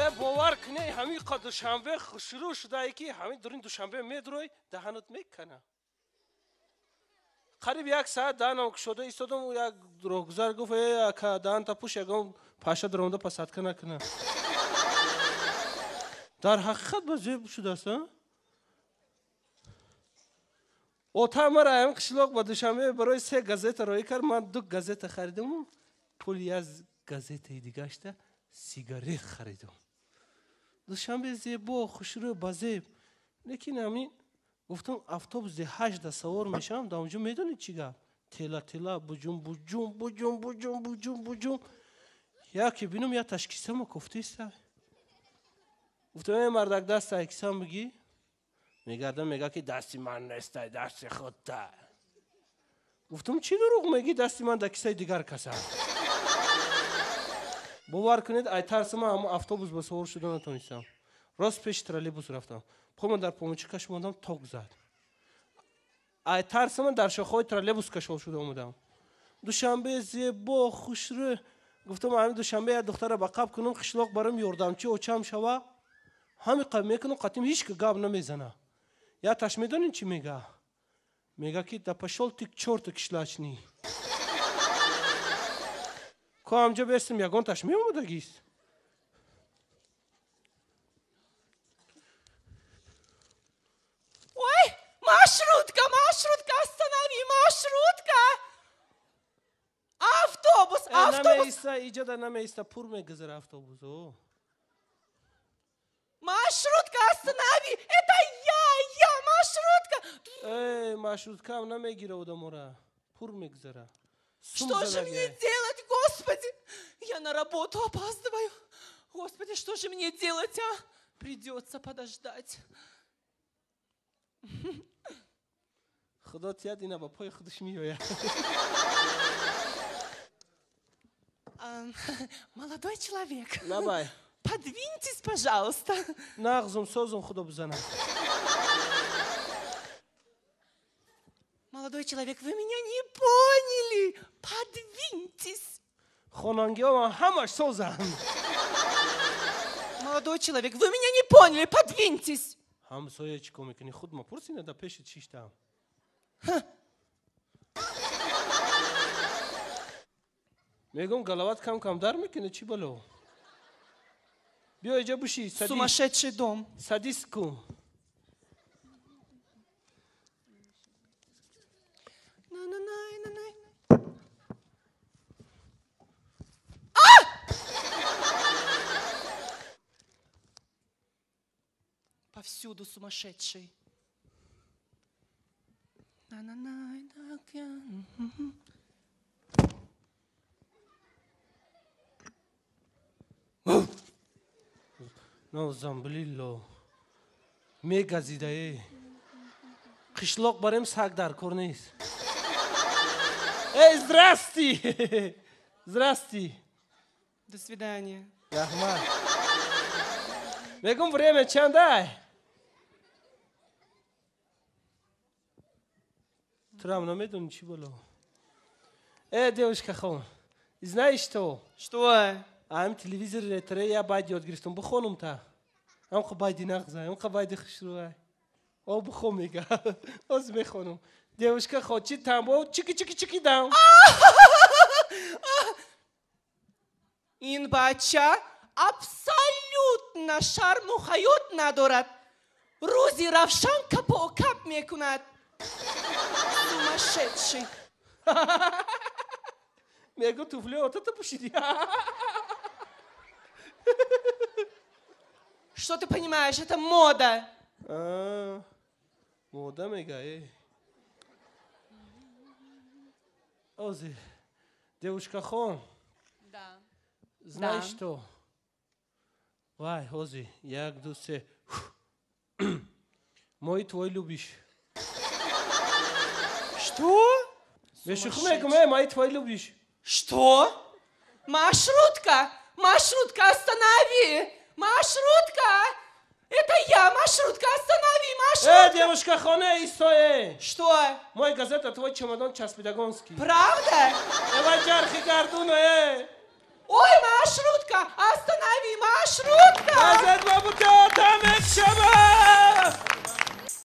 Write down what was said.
باور کنی همین قد دوشنبه شروع شده ای که همین دورین دوشنبه میدروی دهنت میکنه قریب 1 ساعت دهنم شده ایستادم و یک راهگذر گفت که دهن تا پوش یکم پاشا درونده پساتکه نکنه در حقیقت بزرگ شده است اوتا مرا همین قشلاق با دوشنبه برای 3 گازت رای کرد من 2 گازت خریدم و پولی از گازت دیگه اشته سیگارت خریدم دوشنبه زیبا خوشرو بازی لیکن همین گفتم اتوبوس 8 سوار میشم در اونجا میدونید چیگه تلا بجوم یکی بینم یا تشکیسم کفته است گفتم مردک دست اکسام بگی میگردم میگه که دستی من نیست دست خودت گفتم چی دروغ میگی دستی من در کیسه دیگر کسه باور کنید ای ترسم اما اتوبوس به سوار شدن نتونستم راست پیش ترالیبوس رفتم پامو در پاموچه کش موندم توق زد ای ترسم در شاخه‌های ترالیبوس کشول شده اومدم دوشنبه زیبا خوشرو گفتم همین دوشنبه یک دختر به قاب کنم قشلاق برام یاردمچی اوچم شوه همین قاب میکنم قطیم هیچ که گاب نمیزنه یا تاش میدونین چی میگه میگه که دا پشول تیک چورت کشلاچنی که همجا بیستم یگان تاش میومدگیست Ой, маршрутка, останови, маршрутка! Автобус! نمیسته ایجا در نمیسته پر میگذره اتوبوسو Маршрутка, останови! Это я, маршрутка! ای маршрутка هم نمیگیره بودم را پر میگذره Что же мне делать, Господи? Я на работу опаздываю. Господи, что же мне делать, а? Придется подождать. خدا تیاد اینا با پای خودش میوید Молодой человек, نبای подвиньтесь, пожалуйста. نغزم سازم خدا بزنم Молодой человек, вы меня не поняли. Подвиньтесь. خانانگی ها همش سازم Молодой человек, вы меня не поняли. Подвиньтесь. همسایه چی کار میکنی خود ما پرسینه در پیش چیشتم میگم گلوات کم در میکنه چی بلو بیا اینجا بوشی Сумасшедший дом. سادیس کو Повсюду сумасшедший. نو زنبلیلو میگزیده ای قشلاق بریم سگ در کار نیست ای здрасти До свидания. رحمت میگم время چنده ترام نمیدونی چی بلو девушка خون знаешь что Что? ам телевизор ретре я باید یاد گرفتم بخونم تا ام خو باید نغزه ام خو باید خشروه او بخون میگه از میخونم девушка خود چی تنبو چیکی دام این بچه абсолютно شرموخیوت ندارد. روزی روشن کپ و کپ میکند. Сумасшедший. میگو توفلی آتا پوشیدی Что ты понимаешь? Это мода. мода میگه اوزی девушка خون Да. знаешь что вай اوزی 1 2 3 мой твой любишь Что? мой твой любишь Что? Маршрутка! Маршрутка, останови! Маршрутка! Это я, маршрутка, останови, маршрутка! девушка хоне истое Что? мой газета твой чемодан часпедагонский Правда? давай жархи гардуно Ой, маршрутка, останови, маршрутка!